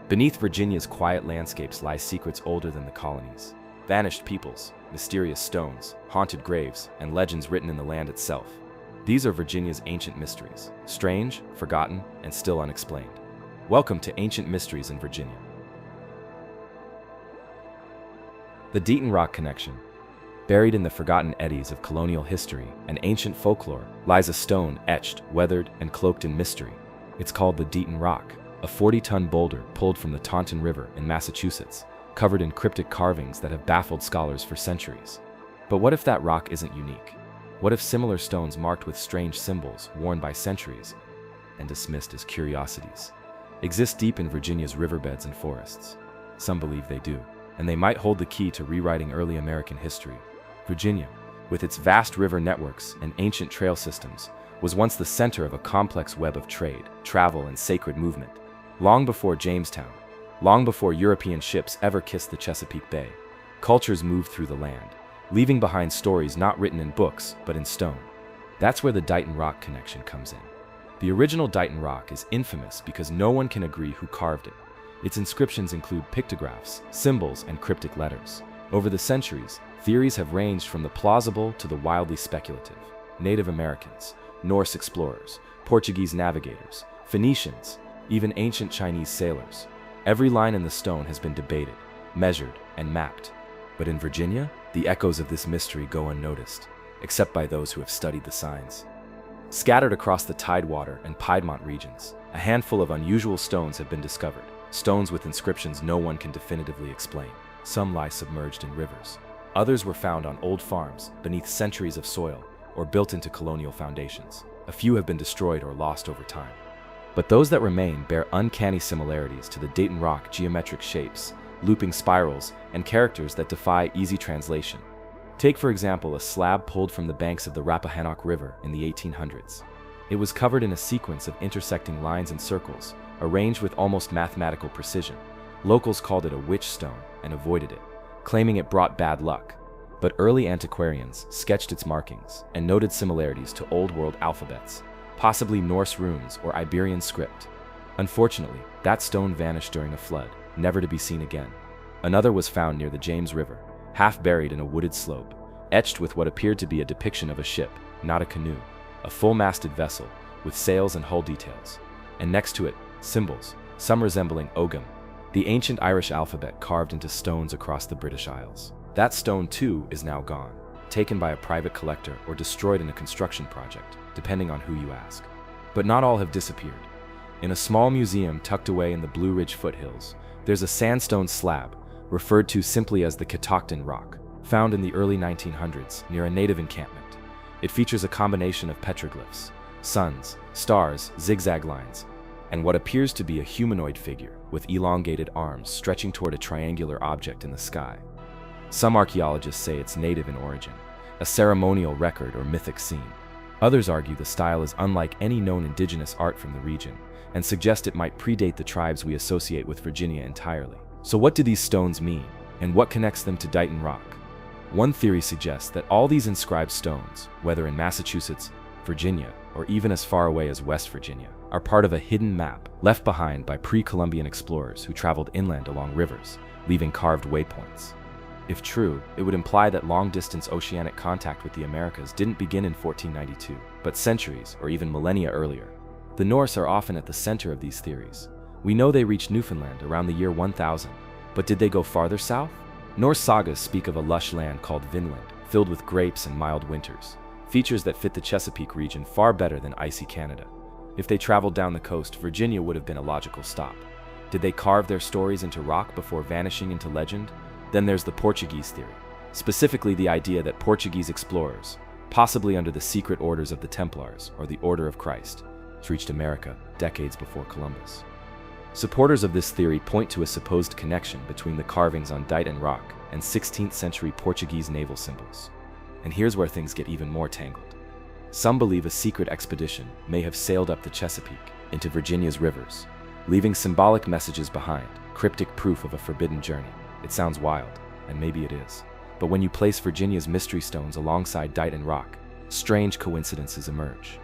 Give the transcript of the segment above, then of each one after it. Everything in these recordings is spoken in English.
Beneath Virginia's quiet landscapes lie secrets older than the colonies. Vanished peoples, mysterious stones, haunted graves, and legends written in the land itself. These are Virginia's ancient mysteries, strange, forgotten, and still unexplained. Welcome to Ancient Mysteries in Virginia. The Dighton Rock Connection. Buried in the forgotten eddies of colonial history and ancient folklore lies a stone etched, weathered, and cloaked in mystery. It's called the Dighton Rock, a 40-ton boulder pulled from the Taunton River in Massachusetts, covered in cryptic carvings that have baffled scholars for centuries. But what if that rock isn't unique? What if similar stones marked with strange symbols worn by centuries and dismissed as curiosities exist deep in Virginia's riverbeds and forests? Some believe they do, and they might hold the key to rewriting early American history. Virginia, with its vast river networks and ancient trail systems, was once the center of a complex web of trade, travel, and sacred movement. Long before Jamestown, long before European ships ever kissed the Chesapeake Bay, cultures moved through the land, leaving behind stories not written in books but in stone. That's where the Dighton Rock connection comes in. The original Dighton Rock is infamous because no one can agree who carved it. Its inscriptions include pictographs, symbols, and cryptic letters. Over the centuries, theories have ranged from the plausible to the wildly speculative. Native Americans, Norse explorers, Portuguese navigators, Phoenicians, even ancient Chinese sailors. Every line in the stone has been debated, measured, and mapped. But in Virginia, the echoes of this mystery go unnoticed, except by those who have studied the signs. Scattered across the Tidewater and Piedmont regions, a handful of unusual stones have been discovered, stones with inscriptions no one can definitively explain. Some lie submerged in rivers. Others were found on old farms, beneath centuries of soil, or built into colonial foundations. A few have been destroyed or lost over time. But those that remain bear uncanny similarities to the Dighton Rock: geometric shapes, looping spirals, and characters that defy easy translation. Take, for example, a slab pulled from the banks of the Rappahannock River in the 1800s. It was covered in a sequence of intersecting lines and circles, arranged with almost mathematical precision. Locals called it a witch stone and avoided it, claiming it brought bad luck. But early antiquarians sketched its markings and noted similarities to Old World alphabets, possibly Norse runes or Iberian script. Unfortunately, that stone vanished during a flood, never to be seen again. Another was found near the James River, half buried in a wooded slope, etched with what appeared to be a depiction of a ship, not a canoe, a full-masted vessel with sails and hull details. And next to it, symbols, some resembling Ogham, the ancient Irish alphabet carved into stones across the British Isles. That stone, too, is now gone, taken by a private collector or destroyed in a construction project, depending on who you ask. But not all have disappeared. In a small museum tucked away in the Blue Ridge foothills, there's a sandstone slab, referred to simply as the Catoctin Rock, found in the early 1900s near a native encampment. It features a combination of petroglyphs, suns, stars, zigzag lines, and what appears to be a humanoid figure with elongated arms stretching toward a triangular object in the sky. Some archaeologists say it's native in origin, a ceremonial record or mythic scene. Others argue the style is unlike any known indigenous art from the region, and suggest it might predate the tribes we associate with Virginia entirely. So what do these stones mean, and what connects them to Dighton Rock? One theory suggests that all these inscribed stones, whether in Massachusetts, Virginia, or even as far away as West Virginia, are part of a hidden map left behind by pre-Columbian explorers who traveled inland along rivers, leaving carved waypoints. If true, it would imply that long-distance oceanic contact with the Americas didn't begin in 1492, but centuries or even millennia earlier. The Norse are often at the center of these theories. We know they reached Newfoundland around the year 1000, but did they go farther south? Norse sagas speak of a lush land called Vinland, filled with grapes and mild winters, features that fit the Chesapeake region far better than icy Canada. If they traveled down the coast, Virginia would have been a logical stop. Did they carve their stories into rock before vanishing into legend? Then there's the Portuguese theory, specifically the idea that Portuguese explorers, possibly under the secret orders of the Templars or the Order of Christ, reached America decades before Columbus. Supporters of this theory point to a supposed connection between the carvings on Dighton Rock and 16th century Portuguese naval symbols. And here's where things get even more tangled. Some believe a secret expedition may have sailed up the Chesapeake into Virginia's rivers, leaving symbolic messages behind, cryptic proof of a forbidden journey. It sounds wild, and maybe it is. But when you place Virginia's mystery stones alongside Dighton Rock, strange coincidences emerge.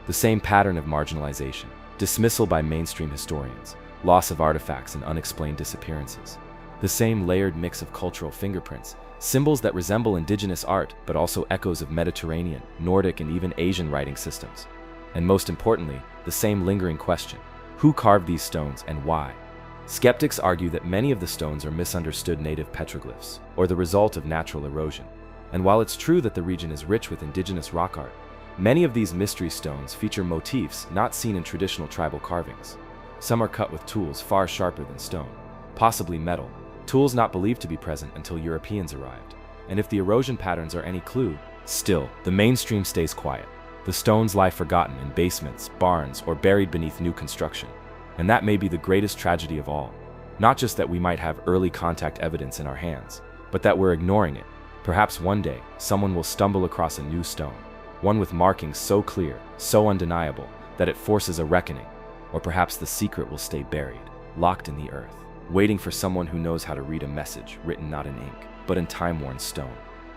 The same pattern of marginalization, dismissal by mainstream historians, loss of artifacts, and unexplained disappearances. The same layered mix of cultural fingerprints, symbols that resemble indigenous art but also echoes of Mediterranean, Nordic, and even Asian writing systems. And most importantly, the same lingering question: who carved these stones and why? Skeptics argue that many of the stones are misunderstood native petroglyphs, or the result of natural erosion. And while it's true that the region is rich with indigenous rock art, many of these mystery stones feature motifs not seen in traditional tribal carvings. Some are cut with tools far sharper than stone, possibly metal, tools not believed to be present until Europeans arrived. And if the erosion patterns are any clue, still, the mainstream stays quiet. The stones lie forgotten in basements, barns, or buried beneath new construction. And that may be the greatest tragedy of all. Not just that we might have early contact evidence in our hands, but that we're ignoring it. Perhaps one day, someone will stumble across a new stone, one with markings so clear, so undeniable, that it forces a reckoning. Or perhaps the secret will stay buried, locked in the earth, waiting for someone who knows how to read a message written not in ink, but in time-worn stone.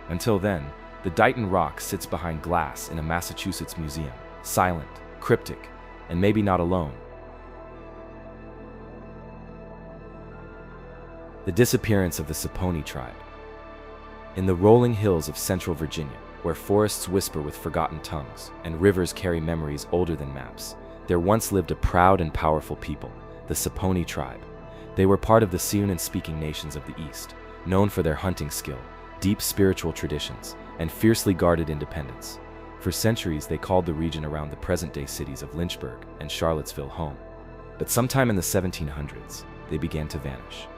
Until then, the Dighton rock sits behind glass in a Massachusetts museum, silent, cryptic, and maybe not alone. The disappearance of the Saponi tribe. In the rolling hills of central Virginia, where forests whisper with forgotten tongues and rivers carry memories older than maps, there once lived a proud and powerful people, the Saponi tribe. They were part of the Siouan-speaking nations of the East, known for their hunting skill, deep spiritual traditions, and fiercely guarded independence. For centuries, they called the region around the present-day cities of Lynchburg and Charlottesville home. But sometime in the 1700s, they began to vanish.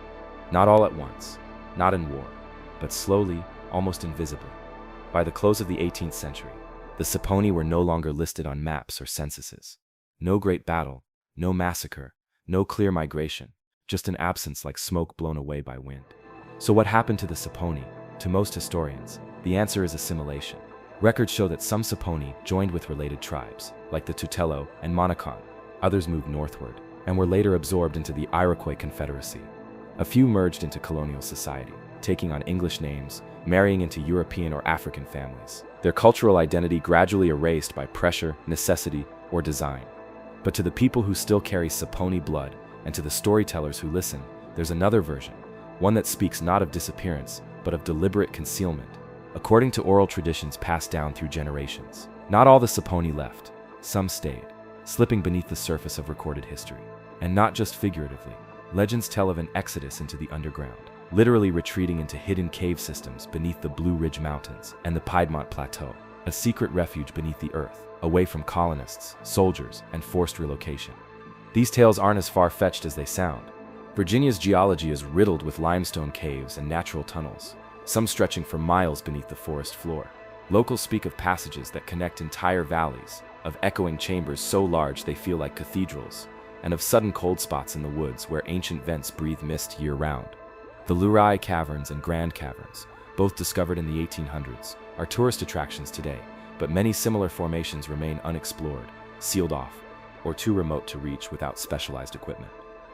Not all at once, not in war, but slowly, almost invisibly. By the close of the 18th century, the Saponi were no longer listed on maps or censuses. No great battle, no massacre, no clear migration, just an absence like smoke blown away by wind. So what happened to the Saponi? To most historians, the answer is assimilation. Records show that some Saponi joined with related tribes, like the Tutelo and Monacan. Others moved northward, and were later absorbed into the Iroquois Confederacy. A few merged into colonial society, taking on English names, marrying into European or African families. Their cultural identity gradually erased by pressure, necessity, or design. But to the people who still carry Saponi blood, and to the storytellers who listen, there's another version, one that speaks not of disappearance, but of deliberate concealment, according to oral traditions passed down through generations. Not all the Saponi left. Some stayed, slipping beneath the surface of recorded history. And not just figuratively. Legends tell of an exodus into the underground, literally retreating into hidden cave systems beneath the Blue Ridge Mountains and the Piedmont Plateau, a secret refuge beneath the earth, away from colonists, soldiers, and forced relocation. These tales aren't as far-fetched as they sound. Virginia's geology is riddled with limestone caves and natural tunnels, some stretching for miles beneath the forest floor. Locals speak of passages that connect entire valleys, of echoing chambers so large they feel like cathedrals, and of sudden cold spots in the woods where ancient vents breathe mist year-round. The Lurai Caverns and Grand Caverns, both discovered in the 1800s, are tourist attractions today, but many similar formations remain unexplored, sealed off, or too remote to reach without specialized equipment.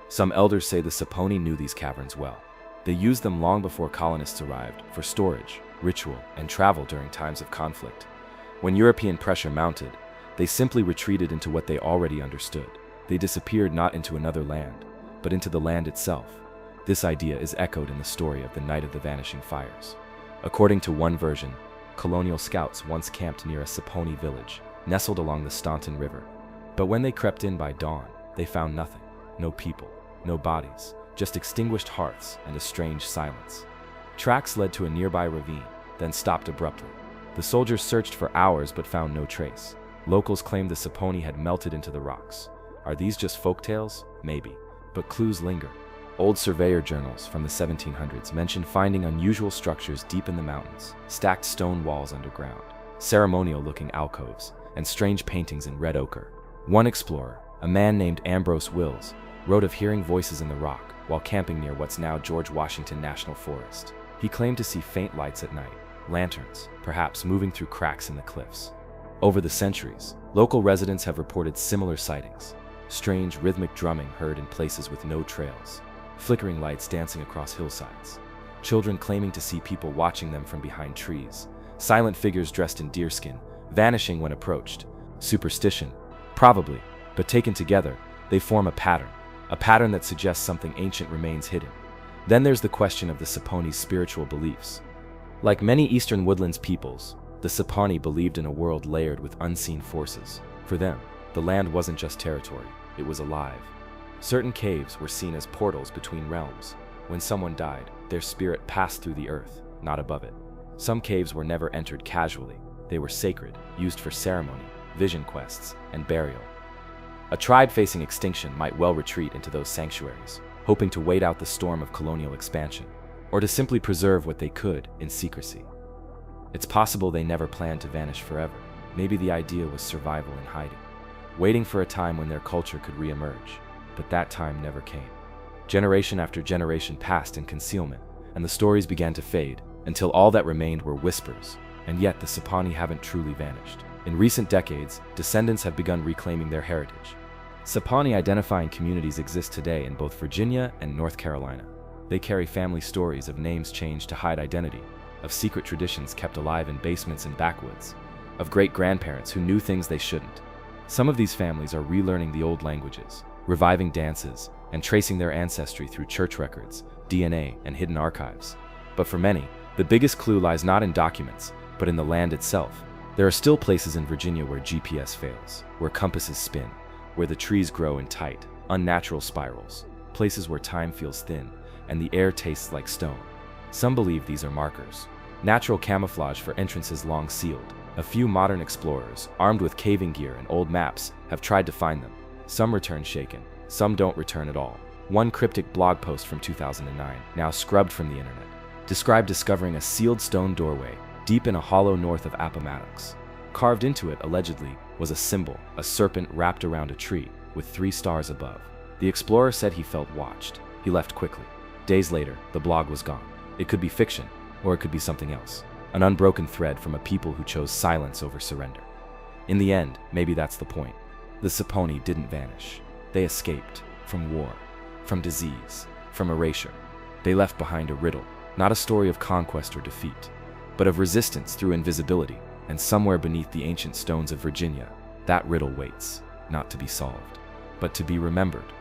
Some elders say the Saponi knew these caverns well. They used them long before colonists arrived, for storage, ritual, and travel during times of conflict. When European pressure mounted, they simply retreated into what they already understood. They disappeared not into another land, but into the land itself. This idea is echoed in the story of the Night of the Vanishing Fires. According to one version, colonial scouts once camped near a Saponi village, nestled along the Staunton River. But when they crept in by dawn, they found nothing. No people, no bodies, just extinguished hearths and a strange silence. Tracks led to a nearby ravine, then stopped abruptly. The soldiers searched for hours but found no trace. Locals claimed the Saponi had melted into the rocks. Are these just folktales? Maybe, but clues linger. Old surveyor journals from the 1700s mention finding unusual structures deep in the mountains, stacked stone walls underground, ceremonial-looking alcoves, and strange paintings in red ochre. One explorer, a man named Ambrose Wills, wrote of hearing voices in the rock while camping near what's now George Washington National Forest. He claimed to see faint lights at night, lanterns, perhaps moving through cracks in the cliffs. Over the centuries, local residents have reported similar sightings. Strange rhythmic drumming heard in places with no trails, flickering lights dancing across hillsides, children claiming to see people watching them from behind trees, silent figures dressed in deerskin, vanishing when approached. Superstition? Probably, but taken together, they form a pattern. a pattern that suggests something ancient remains hidden. Then there's the question of the Saponi's spiritual beliefs. Like many eastern woodlands peoples, the Saponi believed in a world layered with unseen forces. For them, the land wasn't just territory, it was alive. Certain caves were seen as portals between realms. When someone died, their spirit passed through the earth, not above it. Some caves were never entered casually. They were sacred, used for ceremony, vision quests, and burial. A tribe facing extinction might well retreat into those sanctuaries, hoping to wait out the storm of colonial expansion, or to simply preserve what they could in secrecy. It's possible they never planned to vanish forever. Maybe the idea was survival in hiding, waiting for a time when their culture could re-emerge. But that time never came. Generation after generation passed in concealment, and the stories began to fade, until all that remained were whispers. And yet the Saponi haven't truly vanished. In recent decades, descendants have begun reclaiming their heritage. Saponi identifying communities exist today in both Virginia and North Carolina. They carry family stories of names changed to hide identity, of secret traditions kept alive in basements and backwoods, of great-grandparents who knew things they shouldn't. Some of these families are relearning the old languages, reviving dances, and tracing their ancestry through church records, DNA, and hidden archives. But for many, the biggest clue lies not in documents, but in the land itself. There are still places in Virginia where GPS fails, where compasses spin, where the trees grow in tight, unnatural spirals, places where time feels thin, and the air tastes like stone. Some believe these are markers, natural camouflage for entrances long sealed. A few modern explorers, armed with caving gear and old maps, have tried to find them. Some return shaken, some don't return at all. One cryptic blog post from 2009, now scrubbed from the internet, described discovering a sealed stone doorway deep in a hollow north of Appomattox. Carved into it, allegedly, was a symbol, a serpent wrapped around a tree, with 3 stars above. The explorer said he felt watched. He left quickly. Days later, the blog was gone. It could be fiction, or it could be something else. An unbroken thread from a people who chose silence over surrender. In the end, maybe that's the point. The Saponi didn't vanish. They escaped from war, from disease, from erasure. They left behind a riddle, not a story of conquest or defeat, but of resistance through invisibility. And somewhere beneath the ancient stones of Virginia, that riddle waits, not to be solved, but to be remembered.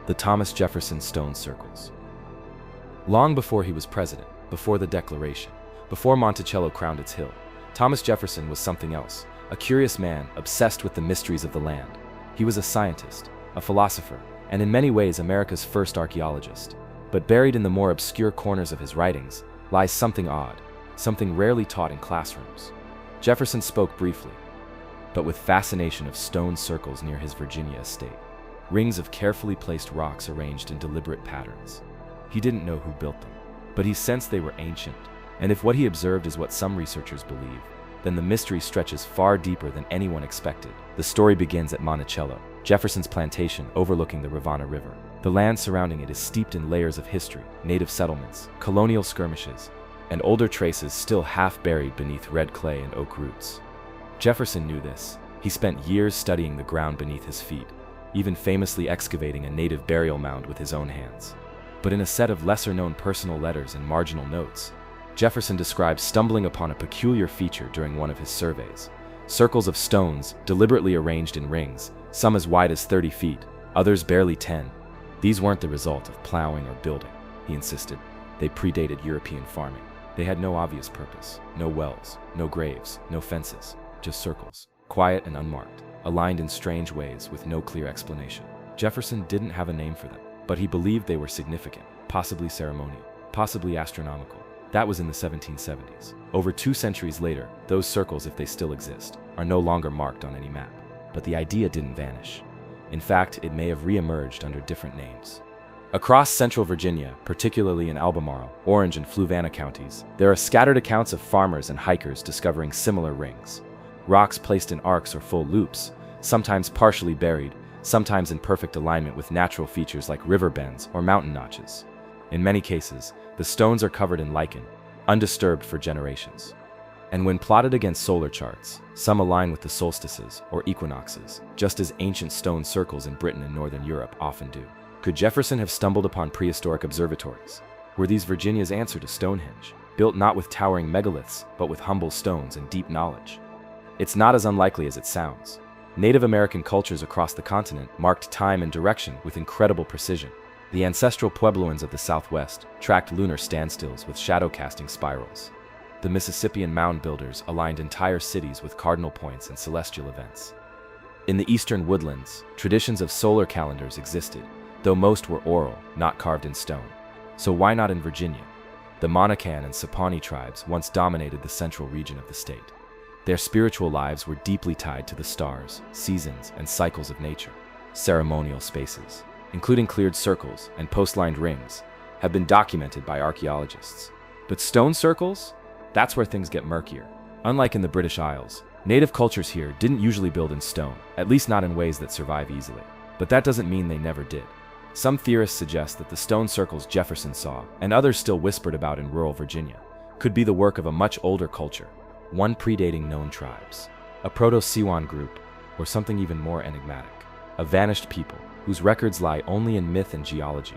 The Thomas Jefferson Stone Circles. Long before he was president, before the Declaration, before Monticello crowned its hill, Thomas Jefferson was something else, a curious man obsessed with the mysteries of the land. He was a scientist, a philosopher, and in many ways America's first archaeologist. But buried in the more obscure corners of his writings lies something odd, something rarely taught in classrooms. Jefferson spoke briefly, but with fascination, of stone circles near his Virginia estate, rings of carefully placed rocks arranged in deliberate patterns. He didn't know who built them, but he sensed they were ancient, and if what he observed is what some researchers believe, then the mystery stretches far deeper than anyone expected. The story begins at Monticello, Jefferson's plantation overlooking the Rivanna River. The land surrounding it is steeped in layers of history, native settlements, colonial skirmishes, and older traces still half buried beneath red clay and oak roots. Jefferson knew this. He spent years studying the ground beneath his feet, even famously excavating a native burial mound with his own hands. But in a set of lesser-known personal letters and marginal notes, Jefferson describes stumbling upon a peculiar feature during one of his surveys. Circles of stones, deliberately arranged in rings, some as wide as 30 feet, others barely 10. These weren't the result of plowing or building, he insisted. They predated European farming. They had no obvious purpose, no wells, no graves, no fences, just circles, quiet and unmarked, aligned in strange ways with no clear explanation. Jefferson didn't have a name for them, but he believed they were significant, possibly ceremonial, possibly astronomical. That was in the 1770s. Over 2 centuries later, those circles, if they still exist, are no longer marked on any map. But the idea didn't vanish. In fact, it may have re-emerged under different names. Across central Virginia, particularly in Albemarle, Orange, and Fluvanna counties, there are scattered accounts of farmers and hikers discovering similar rings. Rocks placed in arcs or full loops, sometimes partially buried, sometimes in perfect alignment with natural features like river bends or mountain notches. In many cases, the stones are covered in lichen, undisturbed for generations. And when plotted against solar charts, some align with the solstices or equinoxes, just as ancient stone circles in Britain and Northern Europe often do. Could Jefferson have stumbled upon prehistoric observatories? Were these Virginia's answer to Stonehenge, built not with towering megaliths, but with humble stones and deep knowledge? It's not as unlikely as it sounds. Native American cultures across the continent marked time and direction with incredible precision. The ancestral Puebloans of the Southwest tracked lunar standstills with shadow-casting spirals. The Mississippian mound builders aligned entire cities with cardinal points and celestial events. In the eastern woodlands, traditions of solar calendars existed, though most were oral, not carved in stone. So why not in Virginia? The Monacan and Saponi tribes once dominated the central region of the state. Their spiritual lives were deeply tied to the stars, seasons, and cycles of nature. Ceremonial spaces, including cleared circles and post-lined rings, have been documented by archaeologists. But stone circles? That's where things get murkier. Unlike in the British Isles, native cultures here didn't usually build in stone, at least not in ways that survive easily. But that doesn't mean they never did. Some theorists suggest that the stone circles Jefferson saw, and others still whispered about in rural Virginia, could be the work of a much older culture, one predating known tribes, a Proto-Siwan group, or something even more enigmatic, a vanished people whose records lie only in myth and geology.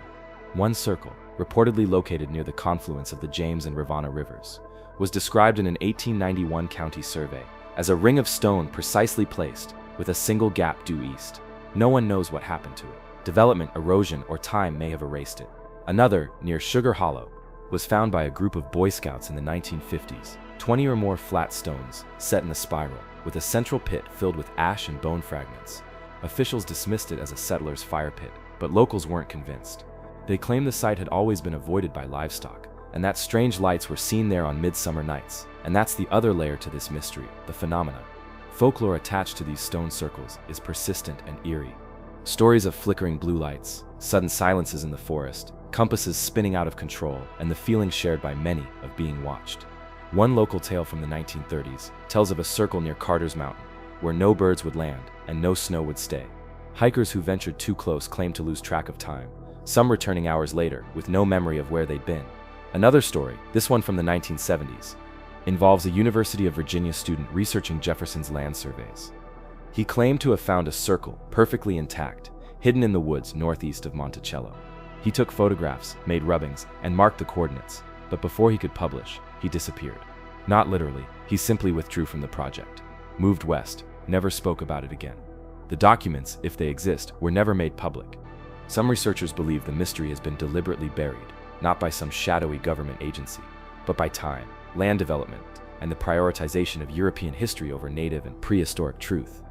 One circle, reportedly located near the confluence of the James and Rivanna rivers, was described in an 1891 county survey as a ring of stone precisely placed, with a single gap due east. No one knows what happened to it. Development, erosion, or time may have erased it. Another, near Sugar Hollow, was found by a group of Boy Scouts in the 1950s. 20 or more flat stones, set in a spiral, with a central pit filled with ash and bone fragments. Officials dismissed it as a settler's fire pit, but locals weren't convinced. They claimed the site had always been avoided by livestock, and that strange lights were seen there on midsummer nights. And that's the other layer to this mystery, the phenomena. Folklore attached to these stone circles is persistent and eerie. Stories of flickering blue lights, sudden silences in the forest, compasses spinning out of control, and the feeling shared by many of being watched. One local tale from the 1930s tells of a circle near Carter's Mountain, where no birds would land and no snow would stay. Hikers who ventured too close claimed to lose track of time, some returning hours later with no memory of where they'd been. Another story, this one from the 1970s, involves a University of Virginia student researching Jefferson's land surveys. He claimed to have found a circle, perfectly intact, hidden in the woods northeast of Monticello. He took photographs, made rubbings, and marked the coordinates, but before he could publish, he disappeared. Not literally, he simply withdrew from the project, moved west, never spoke about it again. The documents, if they exist, were never made public. Some researchers believe the mystery has been deliberately buried, not by some shadowy government agency, but by time, land development, and the prioritization of European history over native and prehistoric truth.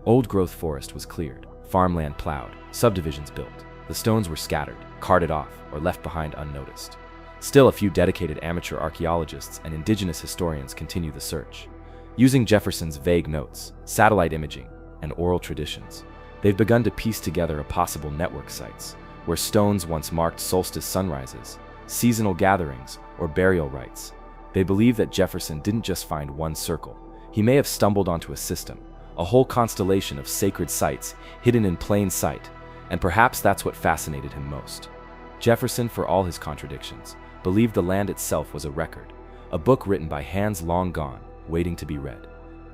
Old-growth forest was cleared, farmland plowed, subdivisions built. The stones were scattered, carted off, or left behind unnoticed. Still, a few dedicated amateur archaeologists and indigenous historians continue the search. Using Jefferson's vague notes, satellite imaging, and oral traditions, they've begun to piece together a possible network sites, where stones once marked solstice sunrises, seasonal gatherings, or burial rites. They believe that Jefferson didn't just find one circle. He may have stumbled onto a system, a whole constellation of sacred sites hidden in plain sight, and perhaps that's what fascinated him most. Jefferson, for all his contradictions, believed the land itself was a record, a book written by hands long gone, waiting to be read.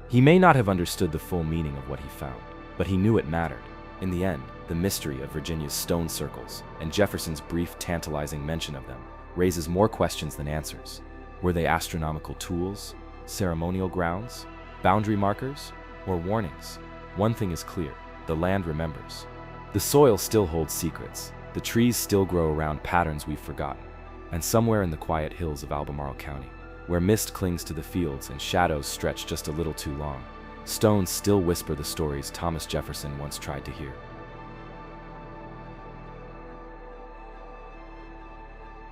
He may not have understood the full meaning of what he found, but he knew it mattered. In the end, the mystery of Virginia's stone circles, and Jefferson's brief, tantalizing mention of them, raises more questions than answers. Were they astronomical tools, ceremonial grounds, boundary markers, or warnings? One thing is clear, the land remembers. The soil still holds secrets, the trees still grow around patterns we've forgotten, and somewhere in the quiet hills of Albemarle County, where mist clings to the fields and shadows stretch just a little too long, stones still whisper the stories Thomas Jefferson once tried to hear.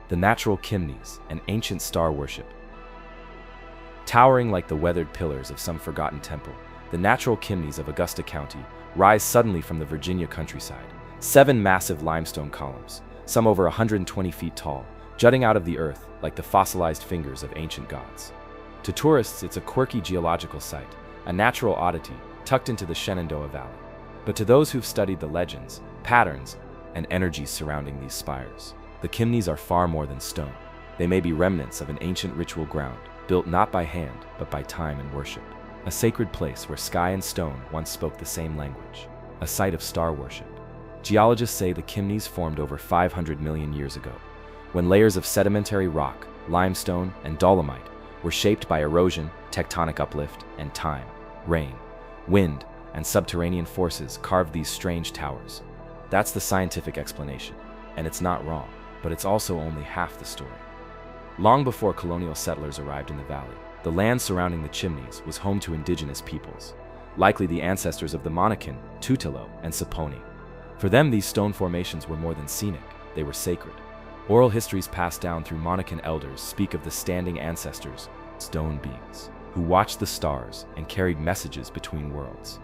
The natural Chimneys, an ancient star worship. Towering like the weathered pillars of some forgotten temple, the natural Chimneys of Augusta County rise suddenly from the Virginia countryside. 7 massive limestone columns, some over 120 feet tall, jutting out of the earth like the fossilized fingers of ancient gods. To tourists, it's a quirky geological site, a natural oddity tucked into the Shenandoah Valley. But to those who've studied the legends, patterns, and energies surrounding these spires, the Chimneys are far more than stone. They may be remnants of an ancient ritual ground, built not by hand, but by time and worship. A sacred place where sky and stone once spoke the same language. A site of star worship. Geologists say the Chimneys formed over 500 million years ago, when layers of sedimentary rock, limestone, and dolomite were shaped by erosion, tectonic uplift, and time. rain, wind, and subterranean forces carved these strange towers. That's the scientific explanation, and it's not wrong, but it's also only half the story. Long before colonial settlers arrived in the valley, the land surrounding the Chimneys was home to indigenous peoples, likely the ancestors of the Monacan, Tutelo, and Saponi. For them, these stone formations were more than scenic, they were sacred. Oral histories passed down through Monacan elders speak of the standing ancestors, stone beings, who watched the stars and carried messages between worlds.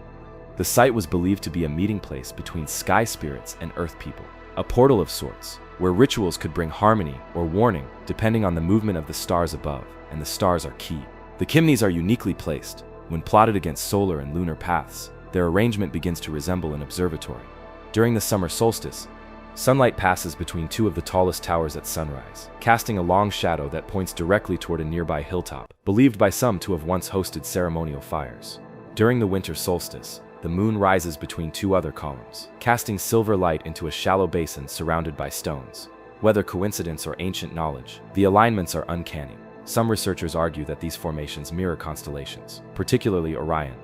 The site was believed to be a meeting place between sky spirits and earth people, a portal of sorts, where rituals could bring harmony or warning depending on the movement of the stars above, and the stars are key. The Chimneys are uniquely placed. When plotted against solar and lunar paths, their arrangement begins to resemble an observatory. During the summer solstice, sunlight passes between two of the tallest towers at sunrise, casting a long shadow that points directly toward a nearby hilltop, believed by some to have once hosted ceremonial fires. During the winter solstice, the moon rises between two other columns, casting silver light into a shallow basin surrounded by stones. Whether coincidence or ancient knowledge, the alignments are uncanny. Some researchers argue that these formations mirror constellations, particularly Orion,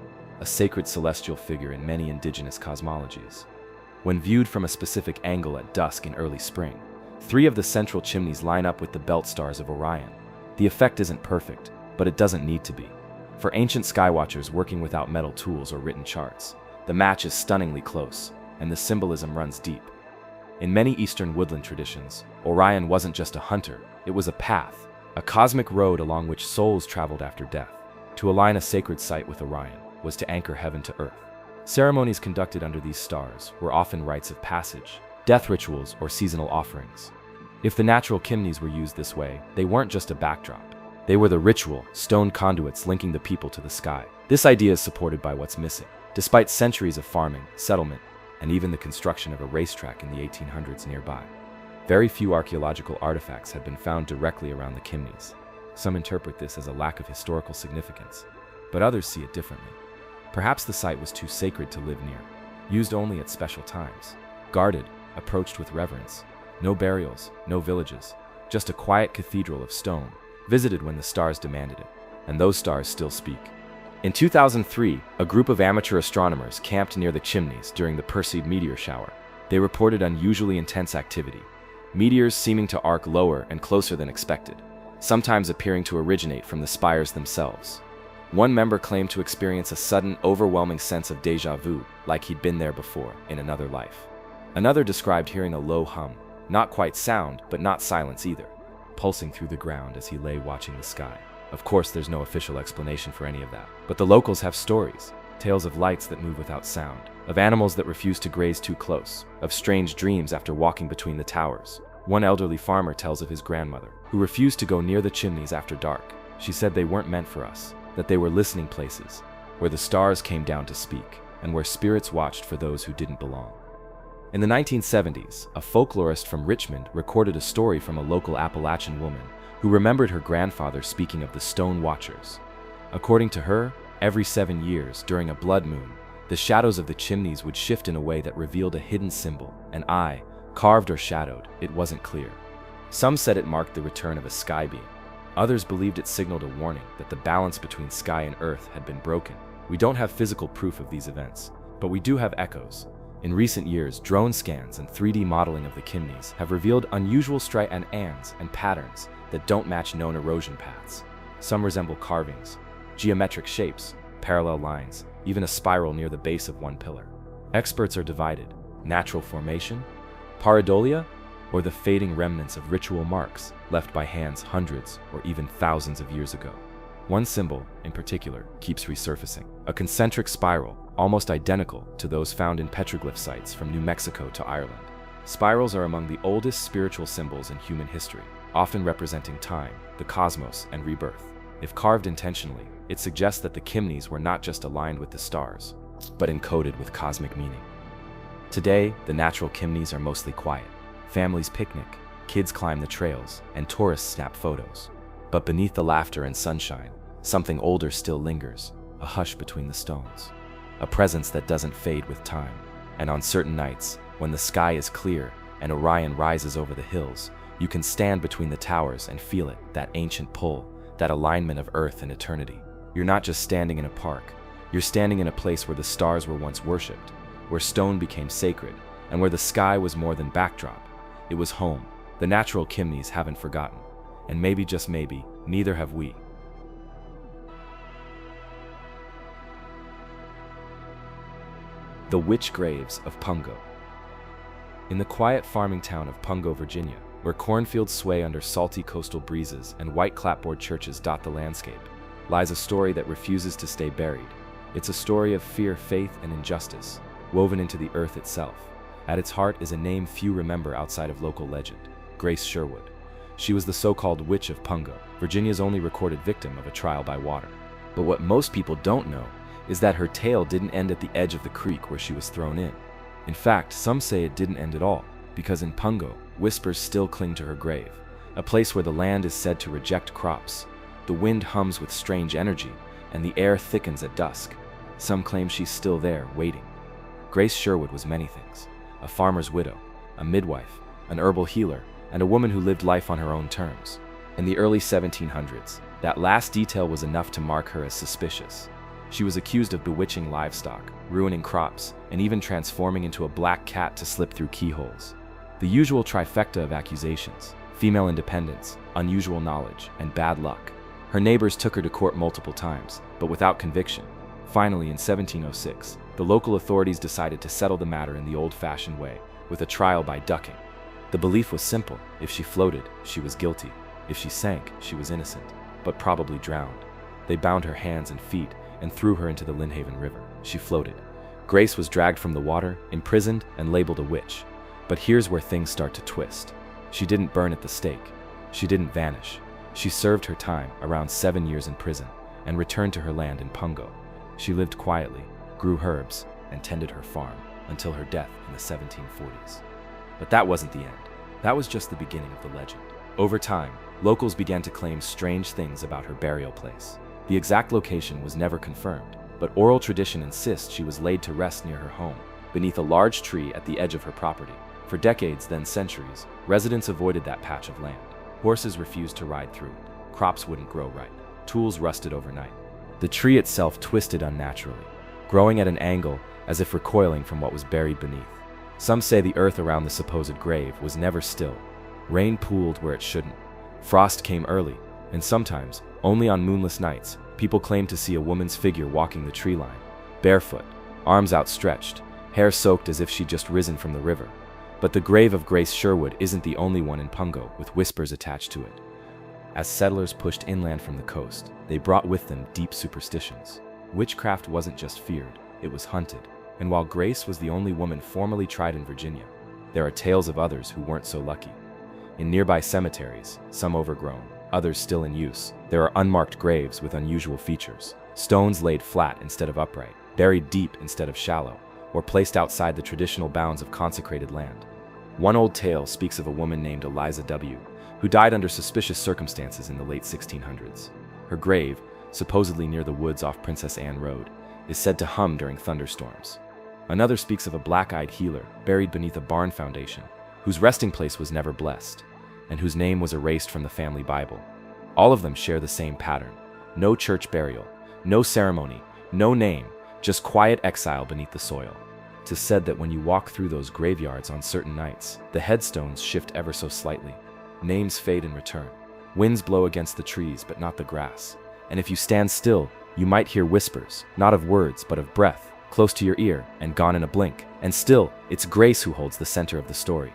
a sacred celestial figure in many indigenous cosmologies. When viewed from a specific angle at dusk in early spring, 3 of the central chimneys line up with the belt stars of Orion. The effect isn't perfect, but it doesn't need to be. For ancient skywatchers working without metal tools or written charts, the match is stunningly close, and the symbolism runs deep. In many Eastern woodland traditions, Orion wasn't just a hunter, it was a path, a cosmic road along which souls traveled after death. To align a sacred site with Orion was to anchor heaven to earth. Ceremonies conducted under these stars were often rites of passage, death rituals, or seasonal offerings. If the natural chimneys were used this way, they weren't just a backdrop. They were the ritual, stone conduits linking the people to the sky. This idea is supported by what's missing. Despite centuries of farming, settlement, and even the construction of a racetrack in the 1800s nearby, very few archaeological artifacts have been found directly around the Chimneys. Some interpret this as a lack of historical significance, but others see it differently. Perhaps the site was too sacred to live near, used only at special times, guarded, approached with reverence. No burials, no villages, just a quiet cathedral of stone, visited when the stars demanded it, and those stars still speak. In 2003, a group of amateur astronomers camped near the Chimneys during the Perseid meteor shower. They reported unusually intense activity, meteors seeming to arc lower and closer than expected, sometimes appearing to originate from the spires themselves. One member claimed to experience a sudden, overwhelming sense of déjà vu, like he'd been there before, in another life. Another described hearing a low hum, not quite sound, but not silence either, pulsing through the ground as he lay watching the sky. Of course, there's no official explanation for any of that, but the locals have stories, tales of lights that move without sound, of animals that refuse to graze too close, of strange dreams after walking between the towers. One elderly farmer tells of his grandmother, who refused to go near the Chimneys after dark. She said they weren't meant for us, that they were listening places, where the stars came down to speak, and where spirits watched for those who didn't belong. In the 1970s, a folklorist from Richmond recorded a story from a local Appalachian woman who remembered her grandfather speaking of the Stone Watchers. According to her, every 7 years, during a blood moon, the shadows of the Chimneys would shift in a way that revealed a hidden symbol, an eye, carved or shadowed. It wasn't clear. Some said it marked the return of a sky being. Others believed it signaled a warning that the balance between sky and earth had been broken. We don't have physical proof of these events, but we do have echoes. In recent years, drone scans and 3D modeling of the Chimneys have revealed unusual ands and patterns that don't match known erosion paths. Some resemble carvings, geometric shapes, parallel lines, even a spiral near the base of one pillar. Experts are divided: natural formation, pareidolia, or the fading remnants of ritual marks left by hands hundreds or even thousands of years ago. One symbol, in particular, keeps resurfacing: a concentric spiral, almost identical to those found in petroglyph sites from New Mexico to Ireland. Spirals are among the oldest spiritual symbols in human history, often representing time, the cosmos, and rebirth. If carved intentionally, it suggests that the Chimneys were not just aligned with the stars, but encoded with cosmic meaning. Today, the natural Chimneys are mostly quiet. Families picnic, kids climb the trails, and tourists snap photos. But beneath the laughter and sunshine, something older still lingers, a hush between the stones. A presence that doesn't fade with time. And on certain nights, when the sky is clear and Orion rises over the hills, you can stand between the towers and feel it, that ancient pull, that alignment of earth and eternity. You're not just standing in a park, You're standing in a place where the stars were once worshipped, where stone became sacred, and where the sky was more than backdrop. It was home. The natural Chimneys haven't forgotten. And maybe, just maybe, neither have we. The Witch Graves of Pungo. In the quiet farming town of Pungo, Virginia, where cornfields sway under salty coastal breezes and white clapboard churches dot the landscape, lies a story that refuses to stay buried. It's a story of fear, faith, and injustice, woven into the earth itself. At its heart is a name few remember outside of local legend: Grace Sherwood. She was the so-called Witch of Pungo, Virginia's only recorded victim of a trial by water. But what most people don't know is that her tale didn't end at the edge of the creek where she was thrown in. In fact, some say it didn't end at all, because in Pungo, whispers still cling to her grave, a place where the land is said to reject crops. The wind hums with strange energy, and the air thickens at dusk. Some claim she's still there, waiting. Grace Sherwood was many things: a farmer's widow, a midwife, an herbal healer, and a woman who lived life on her own terms. In the early 1700s, that last detail was enough to mark her as suspicious. She was accused of bewitching livestock, ruining crops, and even transforming into a black cat to slip through keyholes. The usual trifecta of accusations: female independence, unusual knowledge, and bad luck. Her neighbors took her to court multiple times, but without conviction. Finally, in 1706, the local authorities decided to settle the matter in the old-fashioned way, with a trial by ducking. The belief was simple: if she floated, she was guilty. If she sank, she was innocent, but probably drowned. They bound her hands and feet and threw her into the Lynnhaven River. She floated. Grace was dragged from the water, imprisoned, and labeled a witch. But here's where things start to twist. She didn't burn at the stake. She didn't vanish. She served her time, around 7 years in prison, and returned to her land in Pungo. She lived quietly, grew herbs, and tended her farm until her death in the 1740s. But that wasn't the end. That was just the beginning of the legend. Over time, locals began to claim strange things about her burial place. The exact location was never confirmed, but oral tradition insists she was laid to rest near her home, beneath a large tree at the edge of her property. For decades, then centuries, residents avoided that patch of land. Horses refused to ride through it. Crops wouldn't grow right. Tools rusted overnight. The tree itself twisted unnaturally, growing at an angle as if recoiling from what was buried beneath. Some say the earth around the supposed grave was never still. Rain pooled where it shouldn't. Frost came early, and sometimes, only on moonless nights, people claimed to see a woman's figure walking the tree line, barefoot, arms outstretched, hair soaked as if she'd just risen from the river. But the grave of Grace Sherwood isn't the only one in Pungo with whispers attached to it. As settlers pushed inland from the coast, they brought with them deep superstitions. Witchcraft wasn't just feared, it was hunted. And while Grace was the only woman formally tried in Virginia, there are tales of others who weren't so lucky. In nearby cemeteries, some overgrown, others still in use, there are unmarked graves with unusual features. Stones laid flat instead of upright, buried deep instead of shallow, or placed outside the traditional bounds of consecrated land. One old tale speaks of a woman named Eliza W., who died under suspicious circumstances in the late 1600s. Her grave, supposedly near the woods off Princess Anne Road, is said to hum during thunderstorms. Another speaks of a black-eyed healer buried beneath a barn foundation, whose resting place was never blessed, and whose name was erased from the family Bible. All of them share the same pattern: no church burial, no ceremony, no name, just quiet exile beneath the soil. 'Tis said that when you walk through those graveyards on certain nights, the headstones shift ever so slightly. Names fade and return. Winds blow against the trees, but not the grass. And if you stand still, you might hear whispers, not of words, but of breath, close to your ear and gone in a blink. And still, it's Grace who holds the center of the story.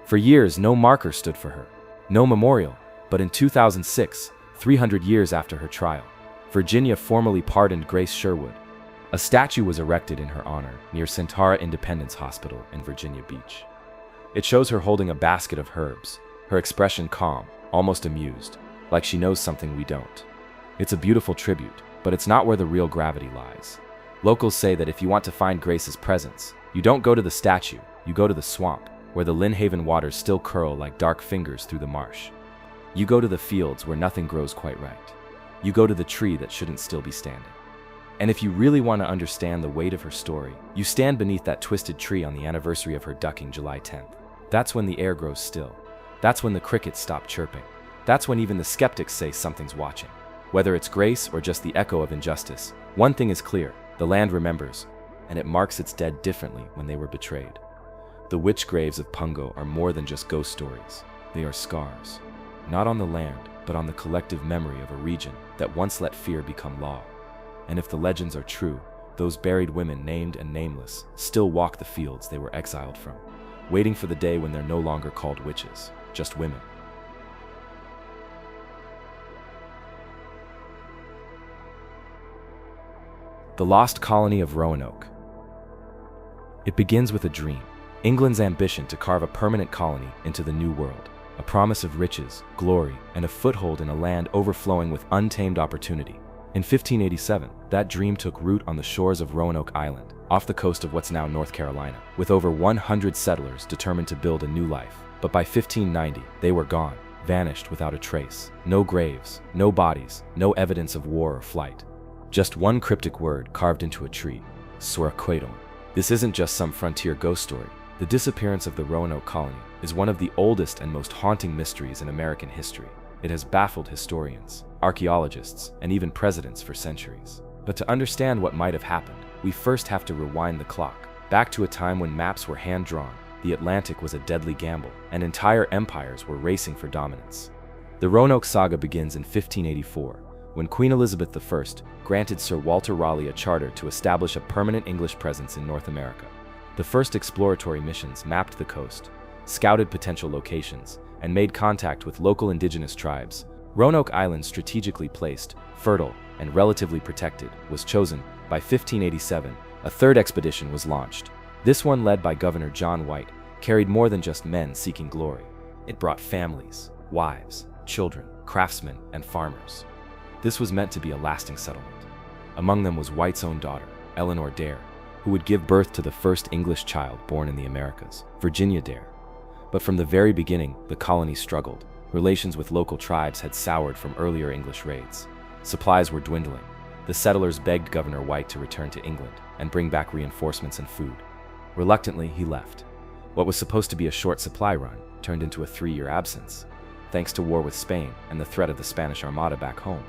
For years, no marker stood for her, no memorial, but in 2006, 300 years after her trial, Virginia formally pardoned Grace Sherwood. A statue was erected in her honor near Centara Independence Hospital in Virginia Beach. It shows her holding a basket of herbs, her expression calm, almost amused, like she knows something we don't. It's a beautiful tribute, but it's not where the real gravity lies. Locals say that if you want to find Grace's presence, you don't go to the statue, you go to the swamp, where the Lynnhaven waters still curl like dark fingers through the marsh. You go to the fields where nothing grows quite right. You go to the tree that shouldn't still be standing. And if you really want to understand the weight of her story, you stand beneath that twisted tree on the anniversary of her ducking, July 10th. That's when the air grows still. That's when the crickets stop chirping. That's when even the skeptics say something's watching. Whether it's Grace or just the echo of injustice, one thing is clear: The land remembers, and it marks its dead differently when they were betrayed. The witch graves of Pungo are more than just ghost stories. They are scars, not on the land, but on the collective memory of a region that once let fear become law. And if the legends are true, those buried women, named and nameless, still walk the fields they were exiled from, waiting for the day when they're no longer called witches, just women. The Lost Colony of Roanoke. It begins with a dream, England's ambition to carve a permanent colony into the New World, a promise of riches, glory, and a foothold in a land overflowing with untamed opportunity. In 1587, that dream took root on the shores of Roanoke Island, off the coast of what's now North Carolina, with over 100 settlers determined to build a new life. But by 1590, they were gone, vanished without a trace. No graves, no bodies, no evidence of war or flight. Just one cryptic word carved into a tree, Serpent. This isn't just some frontier ghost story. The disappearance of the Roanoke colony is one of the oldest and most haunting mysteries in American history. It has baffled historians, archaeologists, and even presidents for centuries. But to understand what might have happened, we first have to rewind the clock, back to a time when maps were hand-drawn, the Atlantic was a deadly gamble, and entire empires were racing for dominance. The Roanoke saga begins in 1584, when Queen Elizabeth I granted Sir Walter Raleigh a charter to establish a permanent English presence in North America. The first exploratory missions mapped the coast, scouted potential locations, and made contact with local indigenous tribes. Roanoke Island, strategically placed, fertile, and relatively protected, was chosen. By 1587, a third expedition was launched. This one, led by Governor John White, carried more than just men seeking glory. It brought families, wives, children, craftsmen, and farmers. This was meant to be a lasting settlement. Among them was White's own daughter, Eleanor Dare, who would give birth to the first English child born in the Americas, Virginia Dare. But from the very beginning, the colony struggled. Relations with local tribes had soured from earlier English raids. Supplies were dwindling. The settlers begged Governor White to return to England and bring back reinforcements and food. Reluctantly, he left. What was supposed to be a short supply run turned into a 3-year absence, thanks to war with Spain and the threat of the Spanish Armada back home.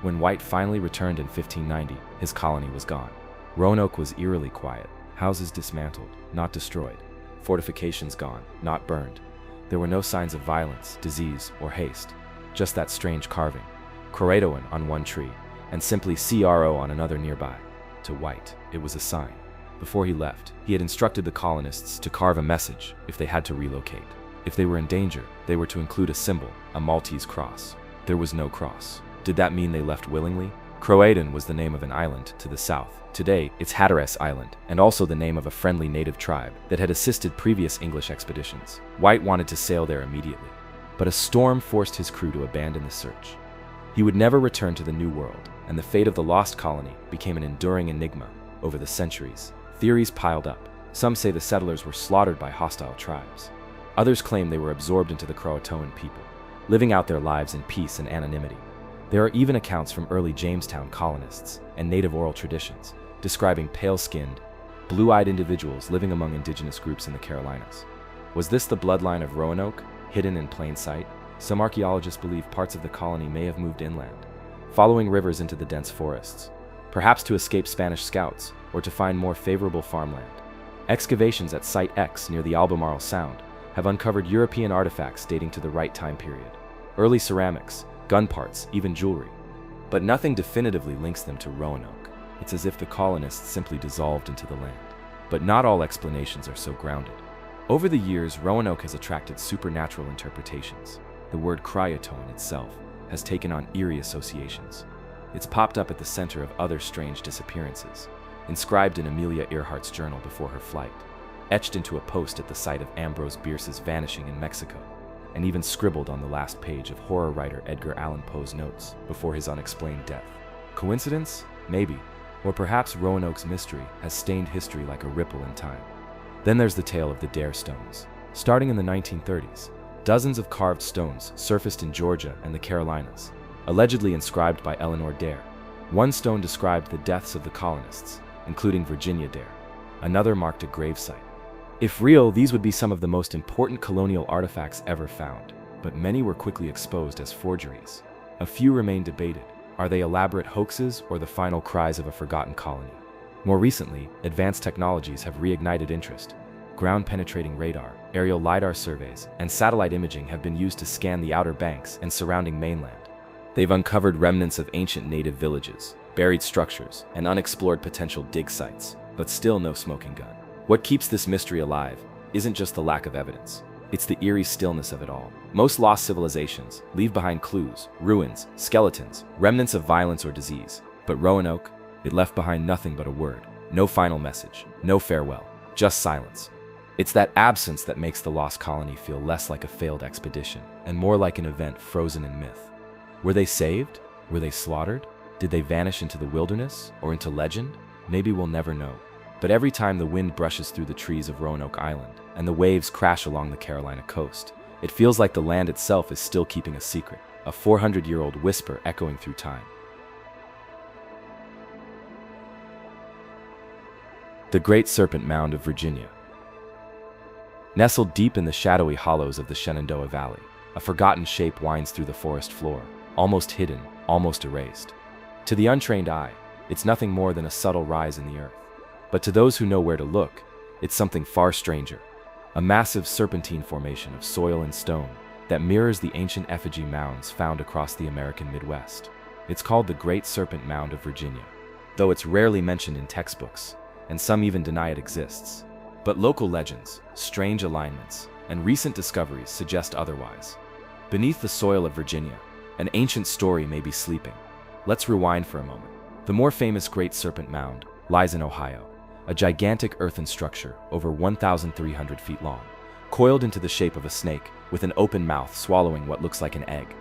When White finally returned in 1590, his colony was gone. Roanoke was eerily quiet. Houses dismantled, not destroyed. Fortifications gone, not burned. There were no signs of violence, disease, or haste. Just that strange carving, Croatoan on one tree, and simply CRO on another nearby. To White, it was a sign. Before he left, he had instructed the colonists to carve a message if they had to relocate. If they were in danger, they were to include a symbol, a Maltese cross. There was no cross. Did that mean they left willingly? Croatan was the name of an island to the south. Today, it's Hatteras Island, and also the name of a friendly native tribe that had assisted previous English expeditions. White wanted to sail there immediately, but a storm forced his crew to abandon the search. He would never return to the New World, and the fate of the lost colony became an enduring enigma. Over the centuries, theories piled up. Some say the settlers were slaughtered by hostile tribes. Others claim they were absorbed into the Croatoan people, living out their lives in peace and anonymity. There are even accounts from early Jamestown colonists and native oral traditions describing pale-skinned, blue-eyed individuals living among indigenous groups in the Carolinas. Was this the bloodline of Roanoke, hidden in plain sight? Some archaeologists believe parts of the colony may have moved inland, following rivers into the dense forests, perhaps to escape Spanish scouts or to find more favorable farmland. Excavations at Site X near the Albemarle Sound have uncovered European artifacts dating to the right time period. Early ceramics, gun parts, even jewelry. But nothing definitively links them to Roanoke. It's as if the colonists simply dissolved into the land. But not all explanations are so grounded. Over the years, Roanoke has attracted supernatural interpretations. The word Croatoan itself has taken on eerie associations. It's popped up at the center of other strange disappearances, inscribed in Amelia Earhart's journal before her flight, etched into a post at the site of Ambrose Bierce's vanishing in Mexico, and even scribbled on the last page of horror writer Edgar Allan Poe's notes before his unexplained death. Coincidence? Maybe. Or perhaps Roanoke's mystery has stained history like a ripple in time. Then there's the tale of the Dare stones. Starting in the 1930s, dozens of carved stones surfaced in Georgia and the Carolinas, allegedly inscribed by Eleanor Dare. One stone described the deaths of the colonists, including Virginia Dare. Another marked a gravesite. If real, these would be some of the most important colonial artifacts ever found, but many were quickly exposed as forgeries. A few remain debated. Are they elaborate hoaxes or the final cries of a forgotten colony? More recently, advanced technologies have reignited interest. Ground-penetrating radar, aerial LiDAR surveys, and satellite imaging have been used to scan the Outer Banks and surrounding mainland. They've uncovered remnants of ancient native villages, buried structures, and unexplored potential dig sites, but still no smoking gun. What keeps this mystery alive isn't just the lack of evidence. It's the eerie stillness of it all. Most lost civilizations leave behind clues, ruins, skeletons, remnants of violence or disease. But Roanoke, it left behind nothing but a word. No final message, no farewell, just silence. It's that absence that makes the lost colony feel less like a failed expedition and more like an event frozen in myth. Were they saved? Were they slaughtered? Did they vanish into the wilderness or into legend? Maybe we'll never know. But every time the wind brushes through the trees of Roanoke Island and the waves crash along the Carolina coast, it feels like the land itself is still keeping a secret, a 400-year-old whisper echoing through time. The Great Serpent Mound of Virginia. Nestled deep in the shadowy hollows of the Shenandoah Valley, a forgotten shape winds through the forest floor, almost hidden, almost erased. To the untrained eye, it's nothing more than a subtle rise in the earth. But to those who know where to look, it's something far stranger. A massive serpentine formation of soil and stone that mirrors the ancient effigy mounds found across the American Midwest. It's called the Great Serpent Mound of Virginia, though it's rarely mentioned in textbooks, and some even deny it exists. But local legends, strange alignments, and recent discoveries suggest otherwise. Beneath the soil of Virginia, an ancient story may be sleeping. Let's rewind for a moment. The more famous Great Serpent Mound lies in Ohio, a gigantic earthen structure over 1,300 feet long, coiled into the shape of a snake with an open mouth swallowing what looks like an egg.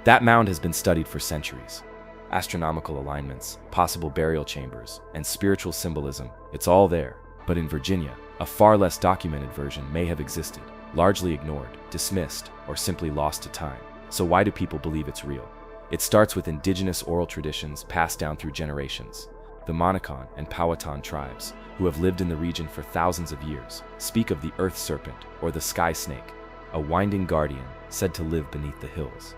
That mound has been studied for centuries. Astronomical alignments, possible burial chambers, and spiritual symbolism, it's all there. But in Virginia, a far less documented version may have existed, largely ignored, dismissed, or simply lost to time. So why do people believe it's real? It starts with indigenous oral traditions passed down through generations. The Monacan and Powhatan tribes, who have lived in the region for thousands of years, speak of the earth serpent or the sky snake, a winding guardian said to live beneath the hills.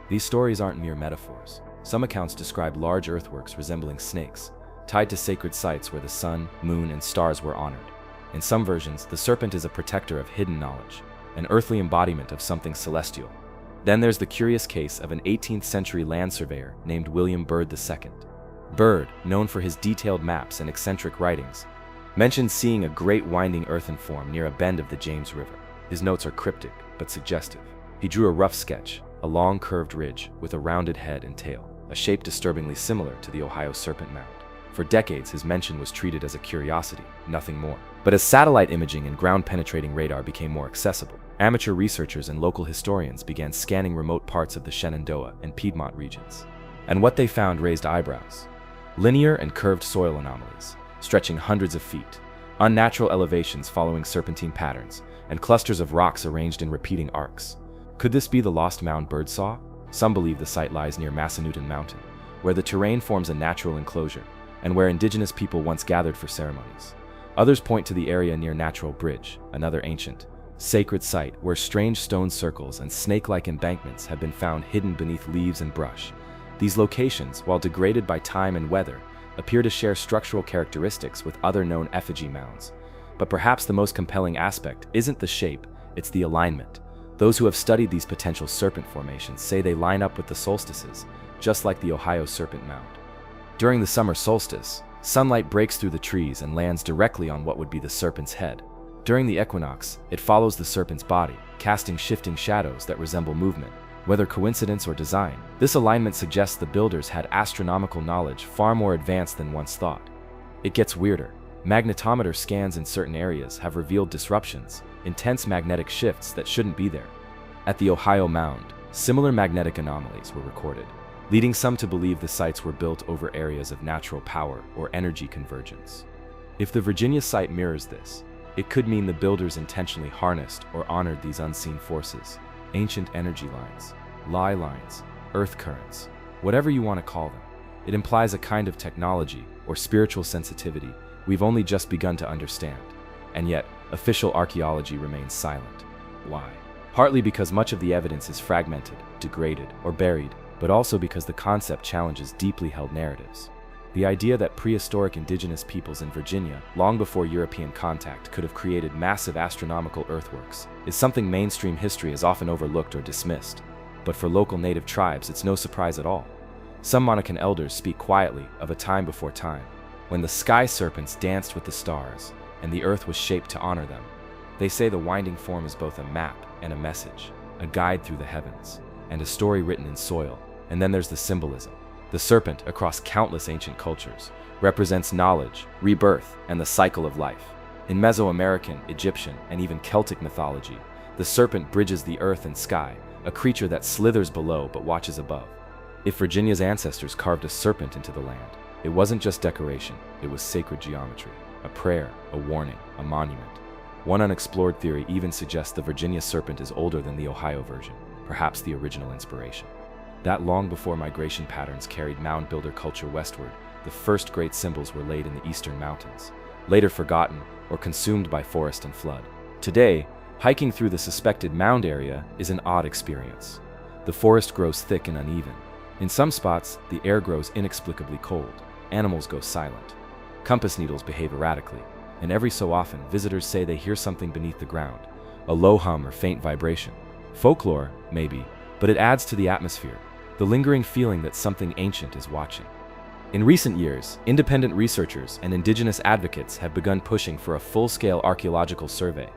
These stories aren't mere metaphors. Some accounts describe large earthworks resembling snakes, tied to sacred sites where the sun, moon, and stars were honored. In some versions, the serpent is a protector of hidden knowledge, an earthly embodiment of something celestial. Then there's the curious case of an 18th century land surveyor named William Byrd II. Byrd, known for his detailed maps and eccentric writings, mentioned seeing a great winding earthen form near a bend of the James River. His notes are cryptic, but suggestive. He drew a rough sketch, a long curved ridge with a rounded head and tail, a shape disturbingly similar to the Ohio Serpent Mound. For decades, his mention was treated as a curiosity, nothing more. But as satellite imaging and ground-penetrating radar became more accessible, amateur researchers and local historians began scanning remote parts of the Shenandoah and Piedmont regions. And what they found raised eyebrows. Linear and curved soil anomalies, stretching hundreds of feet, unnatural elevations following serpentine patterns, and clusters of rocks arranged in repeating arcs. Could this be the lost mound Byrd saw? Some believe the site lies near Massanutten Mountain, where the terrain forms a natural enclosure, and where indigenous people once gathered for ceremonies. Others point to the area near Natural Bridge, another ancient, sacred site where strange stone circles and snake-like embankments have been found hidden beneath leaves and brush. These locations, while degraded by time and weather, appear to share structural characteristics with other known effigy mounds. But perhaps the most compelling aspect isn't the shape, it's the alignment. Those who have studied these potential serpent formations say they line up with the solstices, just like the Ohio Serpent Mound. During the summer solstice, sunlight breaks through the trees and lands directly on what would be the serpent's head. During the equinox, it follows the serpent's body, casting shifting shadows that resemble movement. Whether coincidence or design, this alignment suggests the builders had astronomical knowledge far more advanced than once thought. It gets weirder. Magnetometer scans in certain areas have revealed disruptions, intense magnetic shifts that shouldn't be there. At the Ohio Mound, similar magnetic anomalies were recorded, leading some to believe the sites were built over areas of natural power or energy convergence. If the Virginia site mirrors this, it could mean the builders intentionally harnessed or honored these unseen forces, ancient energy lines, ley lines, earth currents, whatever you want to call them. It implies a kind of technology or spiritual sensitivity we've only just begun to understand, and yet official archaeology remains silent. Why? Partly because much of the evidence is fragmented, degraded, or buried, but also because the concept challenges deeply held narratives. The idea that prehistoric indigenous peoples in Virginia, long before European contact, could have created massive astronomical earthworks is something mainstream history has often overlooked or dismissed. But for local native tribes, it's no surprise at all. Some Monacan elders speak quietly of a time before time, when the sky serpents danced with the stars and the earth was shaped to honor them. They say the winding form is both a map and a message, a guide through the heavens, and a story written in soil. And then there's the symbolism. The serpent, across countless ancient cultures, represents knowledge, rebirth, and the cycle of life. In Mesoamerican, Egyptian, and even Celtic mythology, the serpent bridges the earth and sky, a creature that slithers below but watches above. If Virginia's ancestors carved a serpent into the land, it wasn't just decoration, it was sacred geometry, a prayer, a warning, a monument. One unexplored theory even suggests the Virginia serpent is older than the Ohio version, perhaps the original inspiration. That long before migration patterns carried mound builder culture westward, the first great symbols were laid in the eastern mountains, later forgotten or consumed by forest and flood. Today, hiking through the suspected mound area is an odd experience. The forest grows thick and uneven. In some spots, the air grows inexplicably cold. Animals go silent. Compass needles behave erratically, and every so often, visitors say they hear something beneath the ground, a low hum or faint vibration. Folklore, maybe, but it adds to the atmosphere, the lingering feeling that something ancient is watching. In recent years, independent researchers and indigenous advocates have begun pushing for a full-scale archaeological survey.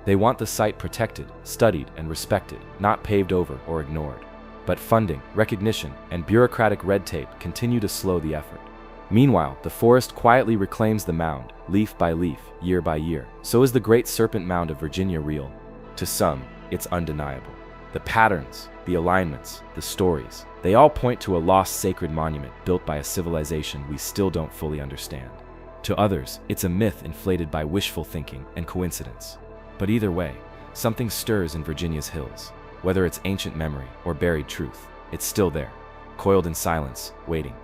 They want the site protected, studied, and respected, not paved over or ignored. But funding, recognition, and bureaucratic red tape continue to slow the effort. Meanwhile, the forest quietly reclaims the mound, leaf by leaf, year by year. So is the Great Serpent Mound of Virginia real? To some, it's undeniable. The patterns, the alignments, the stories, they all point to a lost sacred monument built by a civilization we still don't fully understand. To others, it's a myth inflated by wishful thinking and coincidence. But either way, something stirs in Virginia's hills. Whether it's ancient memory or buried truth, it's still there, coiled in silence, waiting.